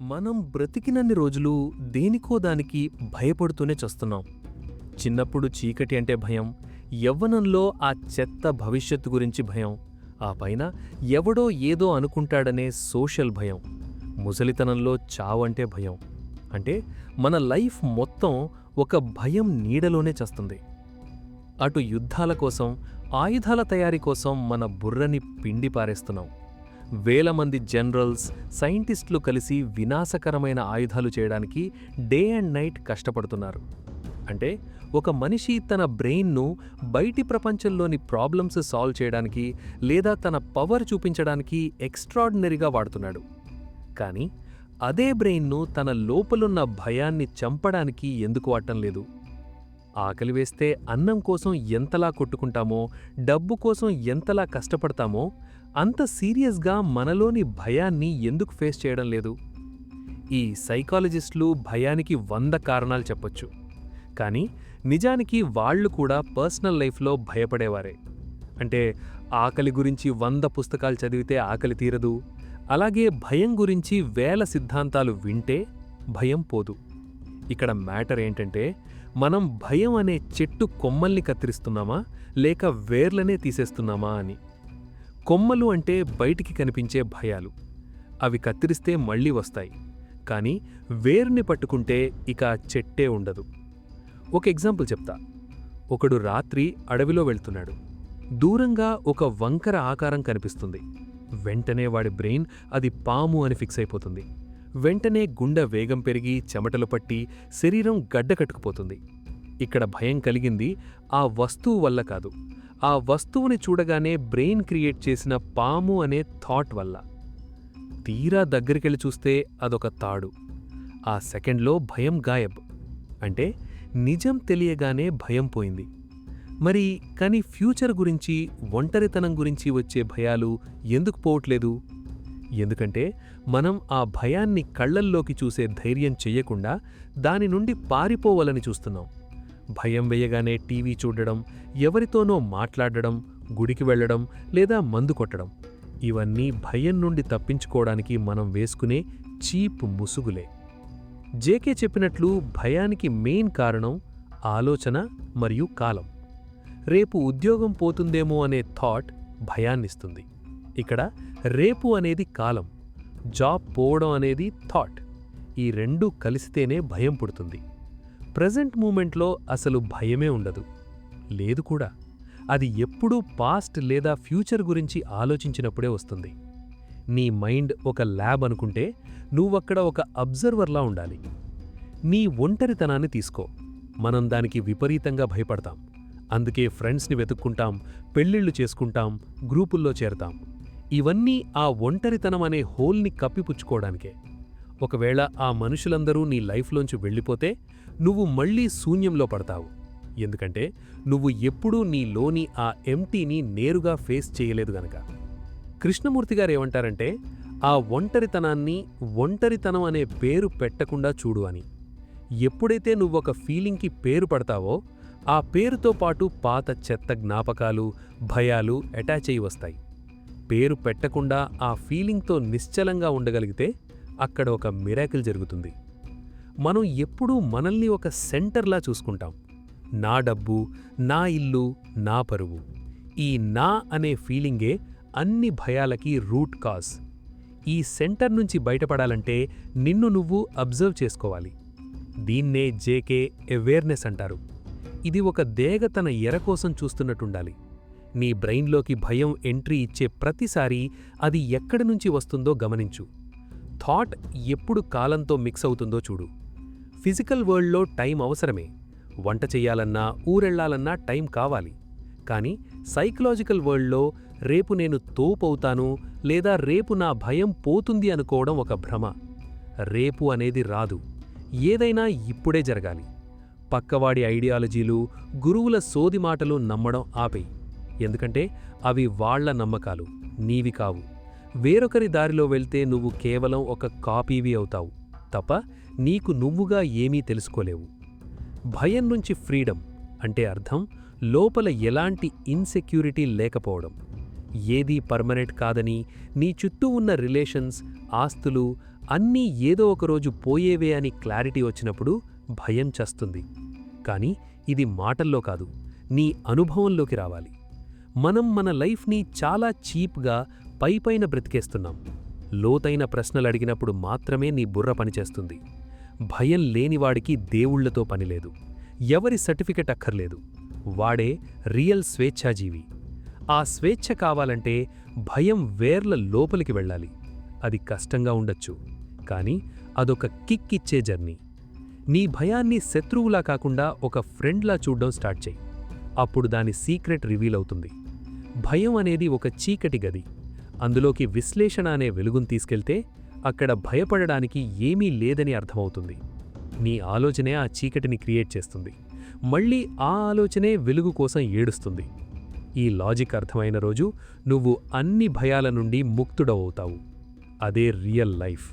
మనం బ్రతికినన్ని రోజులు దేనికో దానికి భయపడుతూనే చస్తున్నాం. చిన్నప్పుడు చీకటి అంటే భయం, యవ్వనంలో ఆ చెత్త భవిష్యత్తు గురించి భయం, ఆ పైన ఎవడో ఏదో అనుకుంటాడనే సోషల్ భయం, ముసలితనంలో చావంటే భయం. అంటే మన లైఫ్ మొత్తం ఒక భయం నీడలోనే చస్తుంది. అటు యుద్ధాల కోసం, ఆయుధాల తయారీ కోసం మన బుర్రని పిండి పారేస్తున్నాం. వేల మంది జనరల్స్, సైంటిస్టులు కలిసి వినాశకరమైన ఆయుధాలు చేయడానికి డే అండ్ నైట్ కష్టపడుతున్నారు. అంటే ఒక మనిషి తన బ్రెయిన్ను బయటి ప్రపంచంలోని ప్రాబ్లమ్స్ సాల్వ్ చేయడానికి లేదా తన పవర్ చూపించడానికి ఎక్స్ట్రాడినరీగా వాడుతున్నాడు. కానీ అదే బ్రెయిన్ను తన లోపలున్న భయాన్ని చంపడానికి ఎందుకు వాడటం లేదు? ఆకలి వేస్తే అన్నం కోసం ఎంతలా కొట్టుకుంటామో, డబ్బు కోసం ఎంతలా కష్టపడతామో అంత సీరియస్గా మనలోని భయాన్ని ఎందుకు ఫేస్ చేయడం లేదు? ఈ సైకాలజిస్టులు భయానికి 100 కారణాలు చెప్పొచ్చు. కానీ నిజానికి వాళ్ళు కూడా పర్సనల్ లైఫ్లో భయపడేవారే. అంటే ఆకలి గురించి 100 పుస్తకాలు చదివితే ఆకలి తీరదు, అలాగే భయం గురించి వేల సిద్ధాంతాలు వింటే భయం పోదు. ఇక్కడ మ్యాటర్ ఏంటంటే, మనం భయం అనే చెట్టు కొమ్మల్ని కత్తిరిస్తున్నామా లేక వేర్లనే తీసేస్తున్నామా అని. కొమ్మలు అంటే బయటికి కనిపించే భయాలు, అవి కత్తిరిస్తే మళ్ళీ వస్తాయి. కానీ వేరుని పట్టుకుంటే ఇక చెట్టే ఉండదు. ఒక ఎగ్జాంపుల్ చెప్తా. ఒకడు రాత్రి అడవిలో వెళ్తున్నాడు. దూరంగా ఒక వంకర ఆకారం కనిపిస్తుంది. వెంటనే వాడి బ్రెయిన్ అది పాము అని ఫిక్స్ అయిపోతుంది. వెంటనే గుండె వేగం పెరిగి చెమటలు పట్టి శరీరం గడ్డకట్టుకుపోతుంది. ఇక్కడ భయం కలిగింది ఆ వస్తువు వల్ల కాదు, ఆ వస్తువుని చూడగానే బ్రెయిన్ క్రియేట్ చేసిన పాము అనే థాట్ వల్ల. తీరా దగ్గరికెళ్ళి చూస్తే అదొక తాడు. ఆ సెకండ్లో భయం గాయబ్. అంటే నిజం తెలియగానే భయం పోయింది. మరి కానీ ఫ్యూచర్ గురించి, ఒంటరితనం గురించి వచ్చే భయాలు ఎందుకు పోవట్లేదు? ఎందుకంటే మనం ఆ భయాన్ని కళ్లల్లోకి చూసే ధైర్యం చెయ్యకుండా దాని నుండి పారిపోవాలని చూస్తున్నాం. భయం వేయగానే టీవీ చూడడం, ఎవరితోనో మాట్లాడడం, గుడికి వెళ్లడం లేదా మందు కొట్టడం, ఇవన్నీ భయం నుండి తప్పించుకోవడానికి మనం వేసుకునే చీప్ ముసుగులే. జేకే చెప్పినట్లు భయానికి మెయిన్ కారణం ఆలోచన మరియు కాలం. రేపు ఉద్యోగం పోతుందేమో అనే థాట్ భయాన్నిస్తుంది. ఇక్కడ రేపు అనేది కాలం, జాబ్ పోవడం అనేది థాట్. ఈ రెండూ కలిస్తేనే భయం పుడుతుంది. ప్రెజెంట్ మూమెంట్లో అసలు భయమే ఉండదు, లేదు కూడా. అది ఎప్పుడూ పాస్ట్ లేదా ఫ్యూచర్ గురించి ఆలోచించినప్పుడే వస్తుంది. నీ మైండ్ ఒక ల్యాబ్ అనుకుంటే నువ్వక్కడ ఒక అబ్జర్వర్లా ఉండాలి. నీ ఒంటరితనాన్ని తీసుకో. మనం దానికి విపరీతంగా భయపడతాం. అందుకే ఫ్రెండ్స్ని వెతుక్కుంటాం, పెళ్ళిళ్ళు చేసుకుంటాం, గ్రూపుల్లో చేరతాం. ఇవన్నీ ఆ ఒంటరితనం అనే హోల్ని కప్పిపుచ్చుకోవడానికే. ఒకవేళ ఆ మనుషులందరూ నీ లైఫ్లోంచి వెళ్ళిపోతే నువ్వు మళ్లీ శూన్యంలో పడతావు. ఎందుకంటే నువ్వు ఎప్పుడూ నీలోని ఆ ఎంటీని నేరుగా ఫేస్ చేయలేదు గనక. కృష్ణమూర్తిగారేమంటారంటే, ఆ ఒంటరితనాన్ని ఒంటరితనం అనే పేరు పెట్టకుండా చూడు అని. ఎప్పుడైతే నువ్వొక ఫీలింగ్కి పేరు పడతావో ఆ పేరుతో పాటు పాత చెత్త జ్ఞాపకాలు, భయాలు అటాచ్ అయి వస్తాయి. పేరు పెట్టకుండా ఆ ఫీలింగ్తో నిశ్చలంగా ఉండగలిగితే అక్కడ ఒక మిరాకిల్ జరుగుతుంది. మనం ఎప్పుడూ మనల్ని ఒక సెంటర్లా చూసుకుంటాం. నా డబ్బు, నా ఇల్లు, నా పరువు. ఈ నా అనే ఫీలింగే అన్ని భయాలకి రూట్ కాజ్. ఈ సెంటర్ నుంచి బయటపడాలంటే నిన్ను నువ్వు అబ్జర్వ్ చేసుకోవాలి. దీన్నే జేకే అవేర్నెస్ అంటారు. ఇది ఒక దేగ తన ఎర కోసం చూస్తున్నట్టుండాలి. నీ బ్రెయిన్లోకి భయం ఎంట్రీ ఇచ్చే ప్రతిసారీ అది ఎక్కడి నుంచి వస్తుందో గమనించు. థాట్ ఎప్పుడు కాలంతో మిక్స్ అవుతుందో చూడు. ఫిజికల్ వరల్డ్లో టైం అవసరమే. వంట చెయ్యాలన్నా, ఊరెళ్లాలన్నా టైం కావాలి. కానీ సైకలాజికల్ వరల్డ్లో రేపు నేను తోపవుతాను లేదా రేపు నా భయం పోతుంది అనుకోవడం ఒక భ్రమ. రేపు అనేది రాదు. ఏదైనా ఇప్పుడే జరగాలి. పక్కవాడి ఐడియాలజీలు, గురువుల సోది మాటలు నమ్మడం ఆపేయి. ఎందుకంటే అవి వాళ్ల నమ్మకాలు, నీవి కావు. వేరొకరి దారిలో వెళ్తే నువ్వు కేవలం ఒక కాపీవి అవుతావు తప్ప నీకు నువ్వుగా ఏమీ తెలుసుకోలేవు. భయం నుంచి ఫ్రీడమ్ అంటే అర్థం లోపల ఎలాంటి ఇన్సెక్యూరిటీ లేకపోవడం. ఏదీ పర్మనెంట్ కాదని, నీ చుట్టూ ఉన్న రిలేషన్స్, ఆస్తులు, అన్నీ ఏదో ఒకరోజు పోయేవే అని క్లారిటీ వచ్చినప్పుడు భయం చస్తుంది. కానీ ఇది మాటల్లో కాదు, నీ అనుభవంలోకి రావాలి. మనం మన లైఫ్ని చాలా చీప్గా పైపైన బ్రతికేస్తున్నాం. లోతైన ప్రశ్నలడిగినప్పుడు మాత్రమే నీ బుర్ర పనిచేస్తుంది. భయం లేనివాడికి దేవుళ్లతో పనిలేదు, ఎవరి సర్టిఫికెట్ అక్కర్లేదు. వాడే రియల్ స్వేచ్ఛాజీవి. ఆ స్వేచ్ఛ కావాలంటే భయం వేర్ల లోపలికి వెళ్ళాలి. అది కష్టంగా ఉండొచ్చు, కానీ అదొక కిక్ ఇచ్చే జర్నీ. నీ భయాన్ని శత్రువులా కాకుండా ఒక ఫ్రెండ్లా చూడ్డం స్టార్ట్ చెయ్యి. అప్పుడు దాని సీక్రెట్ రివీల్ అవుతుంది. భయం అనేది ఒక చీకటి గది. అందులోకి విశ్లేషణ అనే వెలుగును తీసుకెళ్తే అక్కడ భయపడడానికి ఏమీ లేదని అర్థమవుతుంది. నీ ఆలోచనే ఆ చీకటిని క్రియేట్ చేస్తుంది. మళ్ళీ ఆ ఆలోచనే వెలుగు కోసం ఏడుస్తుంది. ఈ లాజిక్ అర్థమైన రోజు నువ్వు అన్ని భయాల నుండి ముక్తుడవుతావు. అదే రియల్ లైఫ్.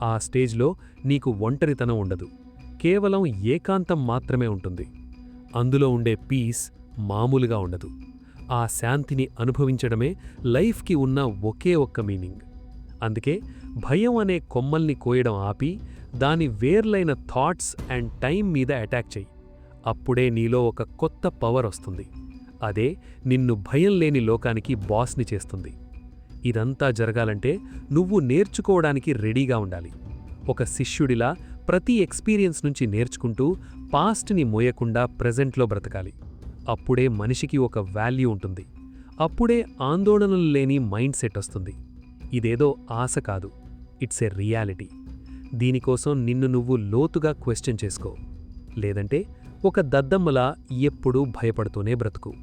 ఆ స్టేజ్లో నీకు ఒంటరితనం ఉండదు, కేవలం ఏకాంతం మాత్రమే ఉంటుంది. అందులో ఉండే పీస్ మామూలుగా ఉండదు. ఆ శాంతిని అనుభవించడమే లైఫ్కి ఉన్న ఒకే ఒక్క మీనింగ్. అందుకే భయం అనే కొమ్మల్ని కోయడం ఆపి దాని వేర్లైన థాట్స్ అండ్ టైం మీద అటాక్ చెయ్యి. అప్పుడే నీలో ఒక కొత్త పవర్ వస్తుంది. అదే నిన్ను భయం లేని లోకానికి బాస్ని చేస్తుంది. ఇదంతా జరగాలంటే నువ్వు నేర్చుకోవడానికి రెడీగా ఉండాలి. ఒక శిష్యుడిలా ప్రతి ఎక్స్పీరియన్స్ నుంచి నేర్చుకుంటూ పాస్ట్ని మోయకుండా ప్రెజెంట్లో బ్రతకాలి. అప్పుడే మనిషికి ఒక వాల్యూ ఉంటుంది. అప్పుడే ఆందోళనలు లేని మైండ్ సెట్ వస్తుంది. ఇదేదో ఆశ కాదు, ఇట్స్ ఎ రియాలిటీ. దీనికోసం నిన్ను నువ్వు లోతుగా క్వశ్చన్ చేసుకో. లేదంటే ఒక దద్దమ్మలా ఎప్పుడూ భయపడుతూనే బ్రతుకు.